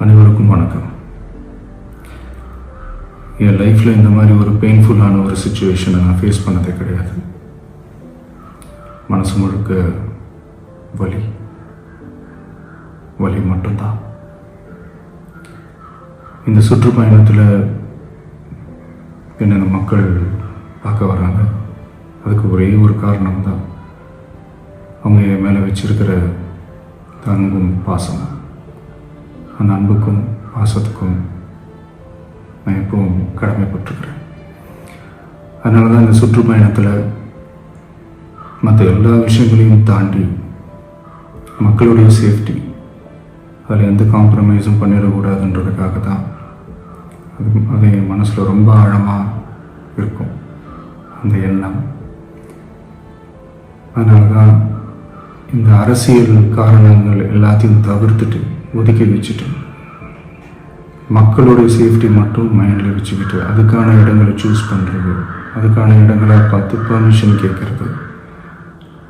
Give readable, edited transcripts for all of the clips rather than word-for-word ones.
அனைவருக்கும் வணக்கம். என் லைஃப்பில் இந்த மாதிரி ஒரு பெயின்ஃபுல்லான ஒரு சுச்சுவேஷனை நான் ஃபேஸ் பண்ணதே கிடையாது. மனசு முழுக்க வலி மட்டும்தான். இந்த சுற்றுப்பயணத்தில் என்னென்ன மக்கள் பார்க்க வராங்க, அதுக்கு ஒரே ஒரு காரணம் தான், அவங்க என் மேலே வச்சிருக்கிற அன்பும் பாசம். அந்த அன்புக்கும் பாசத்துக்கும் நான் எப்பவும் கடமைப்பட்டிருக்கிறேன். அதனால தான் இந்த சுற்றுப்பயணத்தில் மற்ற எல்லா விஷயங்களையும் தாண்டி மக்களுடைய சேஃப்டி, அதில் எந்த காம்ப்ரமைஸும் பண்ணிடக்கூடாதுன்றதுக்காக தான் அது என் மனசில் ரொம்ப ஆழமாக இருக்கும் அந்த எண்ணம். அதனால தான் இந்த அரசியல் காரணங்கள் எல்லாத்தையும் தவிர்த்துட்டு ஒதுக்கி வச்சுட்டு மக்களுடைய சேஃப்டி மட்டும் மைண்டில் வச்சுக்கிட்டு அதுக்கான இடங்களை சூஸ் பண்ணுறது, அதுக்கான இடங்களை பார்த்து பர்மிஷன் கேட்குறது,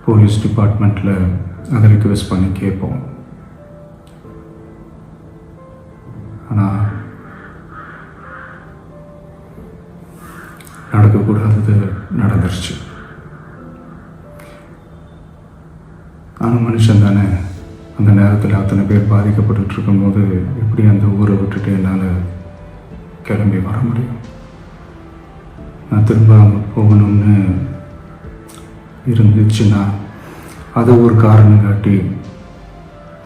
போலீஸ் டிபார்ட்மெண்ட்டில் அதை ரிக்வெஸ்ட் பண்ணி கேட்போம். ஆனால் நடக்கக்கூடாதது நடந்துருச்சு. நானும் மனுஷன் தானே. அந்த நேரத்தில் அத்தனை பேர் பாதிக்கப்பட்டு இருக்கும்போது எப்படி அந்த ஊரை விட்டுட்டு என்னால் கிளம்பி வர முடியும்? நான் திரும்ப போகணும்னு இருந்துச்சுன்னா அதை ஒரு காரணம் காட்டி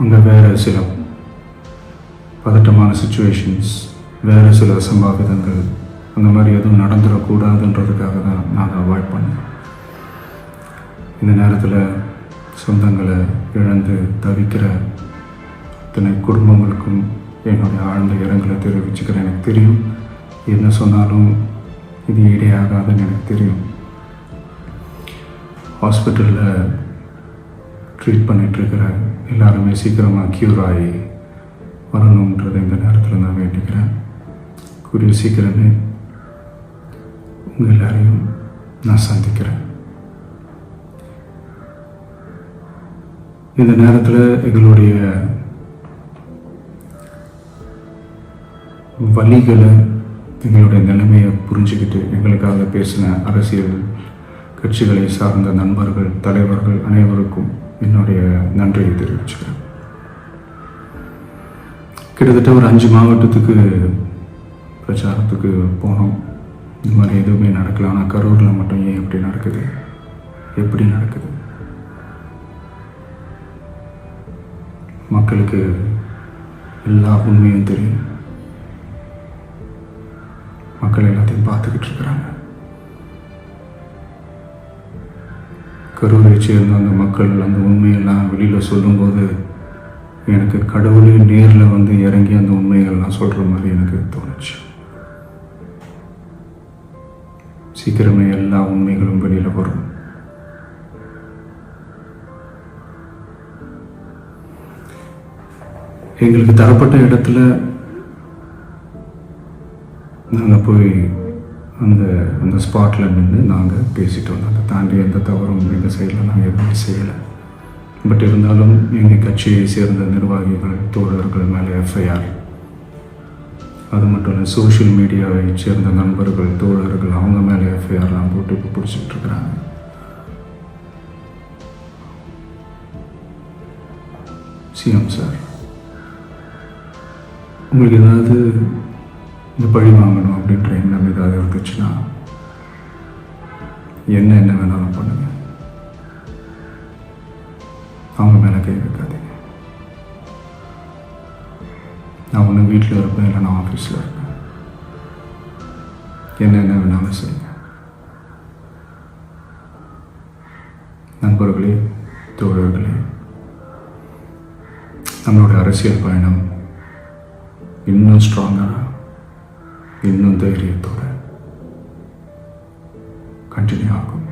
அங்கே வேறு சில பதட்டமான சுச்சுவேஷன்ஸ், வேறு சில சம்பாவிதங்கள் அந்த மாதிரி எதுவும் நடந்துடக்கூடாதுன்றதுக்காக தான் நான் அவாய்ட் பண்ணேன். இந்த நேரத்தில் சொந்தங்களை இழந்து தவிக்கிற அத்தனை குடும்பங்களுக்கும் என்னுடைய ஆழ்ந்த இரங்கலை தெரிவிச்சுக்கிறேன். எனக்கு தெரியும், என்ன சொன்னாலும் இது ஈடேயாகாதுன்னு எனக்கு தெரியும். ஹாஸ்பிட்டலில் ட்ரீட் பண்ணிகிட்ருக்கிற எல்லாருமே சீக்கிரமாக க்யூர் ஆகி வரணுன்றதை இந்த நேரத்தில் நான் வேண்டிக்கிறேன். கூடிய சீக்கிரமே உங்கள் எல்லாரையும் நான் சந்திக்கிறேன். இந்த நேரத்தில் எங்களுடைய வலிகளை, எங்களுடைய நிலைமையை புரிஞ்சுக்கிட்டு எங்களுக்காக பேசின அரசியல் கட்சிகளை சார்ந்த நண்பர்கள், தலைவர்கள் அனைவருக்கும் என்னுடைய நன்றியை தெரிவிச்சுக்கிறேன். கிட்டத்தட்ட ஒரு 5 மாவட்டத்துக்கு பிரச்சாரத்துக்கு போனோம். இந்த மாதிரி எதுவுமே நடக்கல. ஆனால் கரூரில் மட்டும் ஏன் எப்படி நடக்குது? மக்களுக்கு எல்லா உண்மையும் தெரியும். மக்கள் எல்லாத்தையும் பார்த்துக்கிட்டு இருக்கிறாங்க. கரூரை சேர்ந்த அந்த மக்கள் அந்த உண்மையெல்லாம் வெளியில் சொல்லும்போது எனக்கு கடவுளே நேரில் வந்து இறங்கி அந்த உண்மைகள்லாம் சொல்கிற மாதிரி எனக்கு தோணுச்சு. சீக்கிரமே எல்லா உண்மைகளும் வெளியில் வரும். எங்களுக்கு தரப்பட்ட இடத்துல நாங்கள் போய் அந்த ஸ்பாட்டில் நின்று நாங்கள் பேசிட்டு வந்தோம். அதை தாண்டி எந்த தவறும் எங்கள் சைடில் நாங்கள் எதுவும் செய்யலை. பட் இருந்தாலும் எங்கள் கட்சியை சேர்ந்த நிர்வாகிகள், தோழர்கள் மேலே எஃப்ஐஆர், அது மட்டும் இல்லை சோஷியல் மீடியாவை சேர்ந்த நண்பர்கள், தோழர்கள் அவங்க மேலே எஃப்ஐஆர்லாம் போட்டு இப்போ பிடிச்சிட்டு இருக்கிறாங்க. சிஎம் சார், உங்களுக்கு ஏதாவது இந்த பழி வாங்கணும் அப்படின்ற எண்ணம் ஏதாவது இருந்துச்சுன்னா என்ன வேணாலும் பண்ணுங்க. அவங்க மேலே கை வைக்காதீங்க. நான் ஒன்று வீட்டில் இருப்பேன், இல்லை நான் ஆஃபீஸில் இருப்பேன். என்ன வேணாலும் செய்யுங்க. நண்பர்களே, தோழர்களே, நம்மளுடைய அரசியல் பயணம் இன்னும் ஸ்ட்ராங்காக, இன்னும் தைரியத்தோடு கண்டினியூ ஆகும்.